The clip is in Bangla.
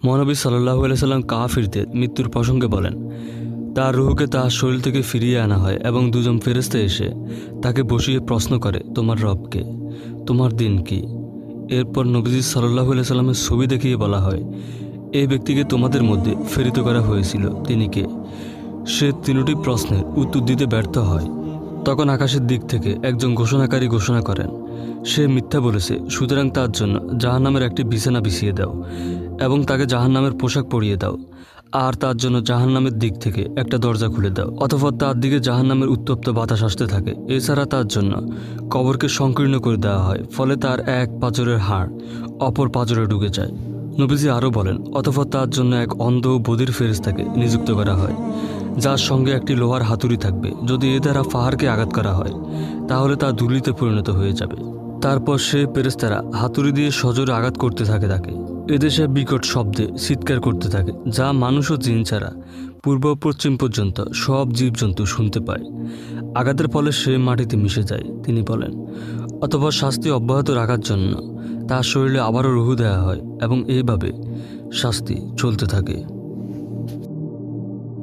মহানবী সাল্লাল্লাহু আলাইহি সাল্লাম কাফিরদের মৃত্যুর প্রসঙ্গে বলেন, তার রুহকে তার শরীর থেকে ফিরিয়ে আনা হয় এবং দুজন ফেরেশতা এসে তাকে বসিয়ে প্রশ্ন করে, তোমার রবকে, তোমার দিন কি? এরপর নবীজি সাল্লাল্লাহু আলাইহি সাল্লামের ছবি দেখিয়ে বলা হয়, এই ব্যক্তিকে তোমাদের মধ্যে প্রেরিত করা হয়েছিল, তিনি কে? সে তিনটি প্রশ্নের উত্তর দিতে ব্যর্থ হয়। তখন আকাশের দিক থেকে একজন ঘোষণাকারী ঘোষণা করেন, সে মিথ্যা বলেছে, সুতরাং তার জন্য জাহান্নামের একটি বিছানা বিছিয়ে দাও এবং তাকে জাহান্নামের পোশাক পরিয়ে দাও, আর তার জন্য জাহান্নামের দিক থেকে একটা দরজা খুলে দাও। অতঃপর তার দিকে জাহান্নামের উত্তপ্ত বাতাস আসতে থাকে। এছাড়া তার জন্য কবরকে সংকীর্ণ করে দেওয়া হয়, ফলে তার এক পাঁজরের হাড় অপর পাঁজরে ঢুকে যায়। নবীজি আরও বলেন, অতঃপর তার জন্য এক অন্ধ ও বধির ফেরেশতাকে নিযুক্ত করা হয়, যার সঙ্গে একটি লোহার হাতুড়ি থাকবে। যদি এ দ্বারা পাহাড়কে আঘাত করা হয় তাহলে তা ধূলিতে পরিণত হয়ে যাবে। তারপর সে ফেরেশতারা হাতুড়ি দিয়ে সজোরে আঘাত করতে থাকে তাকে। এদেশে বিকট শব্দে চিৎকার করতে থাকে, যা মানুষ ও জিন ছাড়া পূর্ব পশ্চিম পর্যন্ত সব জীবজন্তু শুনতে পায়। আঘাতের ফলে সে মাটিতে মিশে যায়। তিনি বলেন, অতঃপর শাস্তি অব্যাহত রাখার জন্য তার শরীরে আবারও রুহু দেওয়া হয় এবং এইভাবে শাস্তি চলতে থাকে।